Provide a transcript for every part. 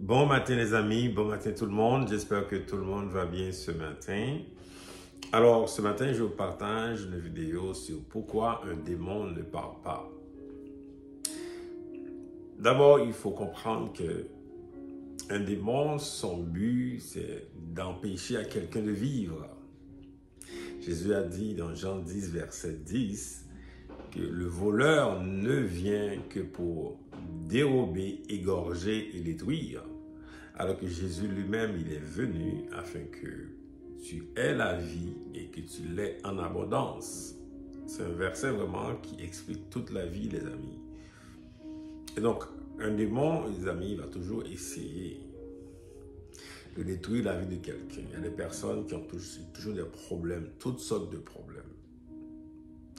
Bon matin les amis, bon matin tout le monde. J'espère que tout le monde va bien ce matin. Alors ce matin, je vous partage une vidéo sur pourquoi un démon ne parle pas. D'abord, il faut comprendre que un démon, son but, c'est d'empêcher à quelqu'un de vivre. Jésus a dit dans Jean 10, verset 10, que le voleur ne vient que pour dérober, égorger et détruire. Alors que Jésus lui-même, il est venu afin que tu aies la vie et que tu l'aies en abondance. C'est un verset vraiment qui explique toute la vie, les amis. Et donc, un démon, les amis, va toujours essayer de détruire la vie de quelqu'un. Il y a des personnes qui ont toujours des problèmes, toutes sortes de problèmes.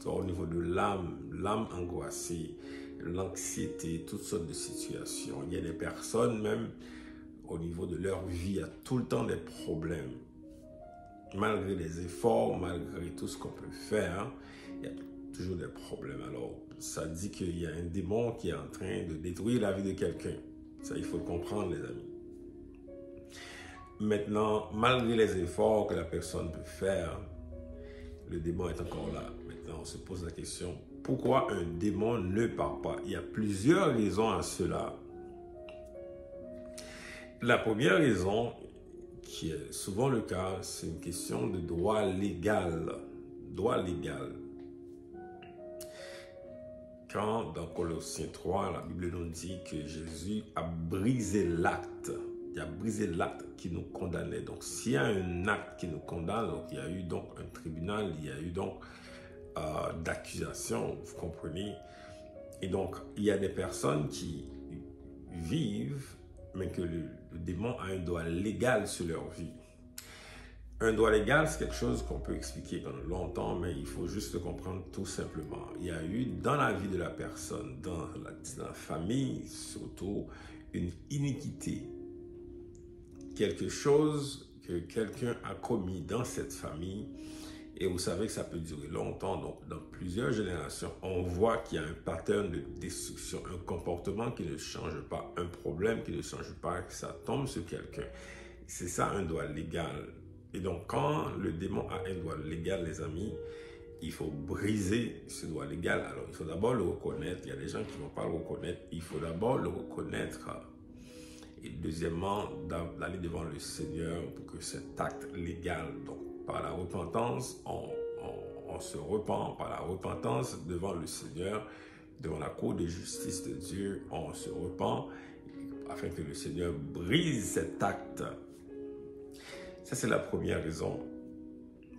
Au niveau de l'âme angoissée, l'anxiété, toutes sortes de situations. Il y a des personnes même, au niveau de leur vie, il y a tout le temps des problèmes. Malgré les efforts, malgré tout ce qu'on peut faire, il y a toujours des problèmes. Alors, ça dit qu'il y a un démon qui est en train de détruire la vie de quelqu'un. Ça, il faut le comprendre, les amis. Maintenant, malgré les efforts que la personne peut faire, le démon est encore là. Maintenant, on se pose la question, pourquoi un démon ne parle pas? Il y a plusieurs raisons à cela. La première raison, qui est souvent le cas, c'est une question de droit légal. Droit légal. Quand dans Colossiens 3, la Bible nous dit que Jésus a brisé l'acte. Il a brisé l'acte qui nous condamnait. Donc, s'il y a un acte qui nous condamne, donc il y a eu donc un tribunal, il y a eu donc d'accusation, vous comprenez? Et donc, il y a des personnes qui vivent, mais que le démon a un droit légal sur leur vie. Un droit légal, c'est quelque chose qu'on peut expliquer pendant longtemps, mais il faut juste le comprendre tout simplement. Il y a eu dans la vie de la personne, dans la famille surtout, une iniquité. Quelque chose que quelqu'un a commis dans cette famille, et vous savez que ça peut durer longtemps. Donc, dans plusieurs générations, on voit qu'il y a un pattern de destruction, un comportement qui ne change pas, un problème qui ne change pas, que ça tombe sur quelqu'un. C'est ça un droit légal. Et donc, quand le démon a un droit légal, les amis, il faut briser ce droit légal. Alors, il faut d'abord le reconnaître. Il y a des gens qui ne vont pas le reconnaître. Il faut d'abord le reconnaître. Et deuxièmement, d'aller devant le Seigneur pour que cet acte légal, donc par la repentance, on se repent, par la repentance devant le Seigneur, devant la cour de justice de Dieu, on se repent afin que le Seigneur brise cet acte. Ça, c'est la première raison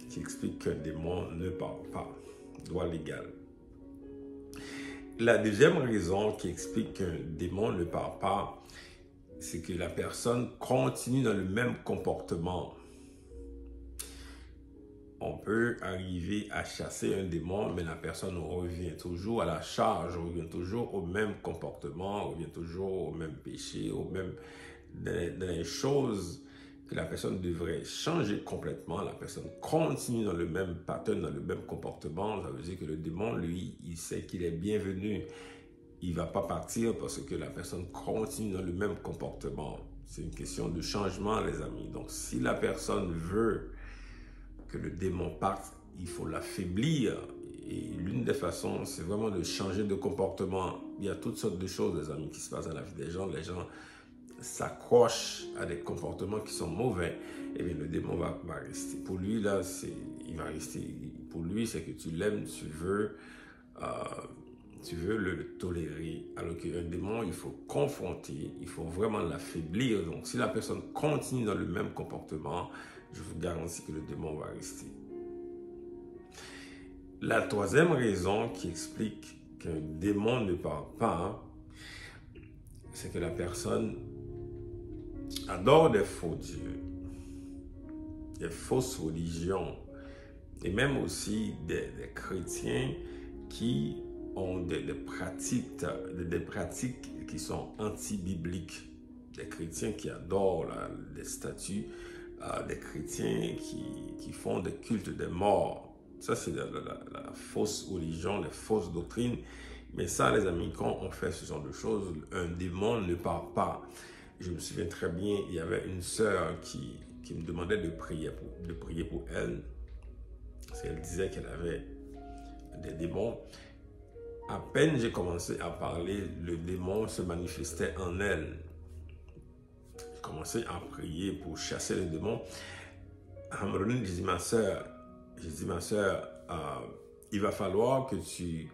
qui explique qu'un démon ne parle pas. Droit légal. La deuxième raison qui explique qu'un démon ne parle pas, c'est que la personne continue dans le même comportement. On peut arriver à chasser un démon, mais la personne revient toujours à la charge, revient toujours au même comportement, revient toujours au même péché, dans les choses que la personne devrait changer complètement. La personne continue dans le même pattern, dans le même comportement. Ça veut dire que le démon, lui, il sait qu'il est bienvenu. Il ne va pas partir parce que la personne continue dans le même comportement. C'est une question de changement, les amis. Donc, si la personne veut que le démon parte, il faut l'affaiblir. Et l'une des façons, c'est vraiment de changer de comportement. Il y a toutes sortes de choses, les amis, qui se passent dans la vie des gens. Les gens s'accrochent à des comportements qui sont mauvais. Et bien, le démon va rester. Pour lui, là, il va rester. Pour lui, c'est que tu l'aimes, tu veux le tolérer. Alors qu'un démon, il faut confronter, il faut vraiment l'affaiblir. Donc, si la personne continue dans le même comportement, je vous garantis que le démon va rester. La troisième raison qui explique qu'un démon ne parle pas, c'est que la personne adore des faux dieux, des fausses religions, et même aussi des chrétiens qui ont des pratiques qui sont anti-bibliques. Des chrétiens qui adorent les statues, des chrétiens qui font des cultes des morts. Ça, c'est la fausse religion, les fausses doctrines. Mais ça, les amis, quand on fait ce genre de choses, un démon ne parle pas. Je me souviens très bien, il y avait une sœur qui me demandait de prier pour elle. Parce qu'elle disait qu'elle avait des démons. À peine j'ai commencé à parler, le démon se manifestait en elle. J'ai commencé à prier pour chasser le démon. À un moment donné, j'ai dit, ma sœur, il va falloir que tu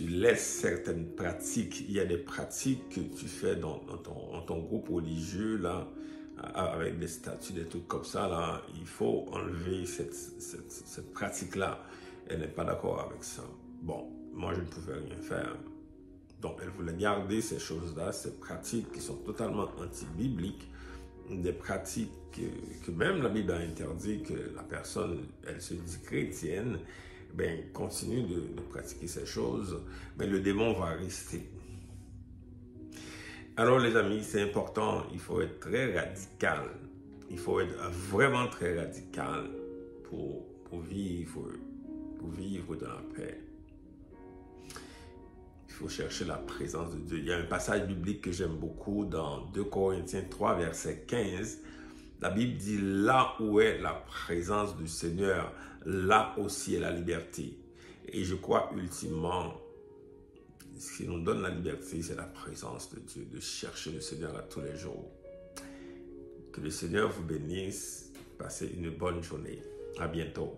laisses certaines pratiques. Il y a des pratiques que tu fais dans ton groupe religieux, là, avec des statues, des trucs comme ça, là. Il faut enlever cette pratique-là. Elle n'est pas d'accord avec ça. Bon, moi, je ne pouvais rien faire. Donc, elle voulait garder ces choses-là, ces pratiques qui sont totalement anti-bibliques, des pratiques que même la Bible a interdit, que la personne, elle se dit chrétienne, ben, continue de pratiquer ces choses, mais le démon va rester. Alors les amis, c'est important, il faut être très radical. Il faut être vraiment très radical pour vivre dans la paix. Il faut chercher la présence de Dieu. Il y a un passage biblique que j'aime beaucoup dans 2 Corinthiens 3, verset 15. La Bible dit, là où est la présence du Seigneur, là aussi est la liberté. Et je crois ultimement, ce qui nous donne la liberté, c'est la présence de Dieu, de chercher le Seigneur à tous les jours. Que le Seigneur vous bénisse. Passez une bonne journée. À bientôt.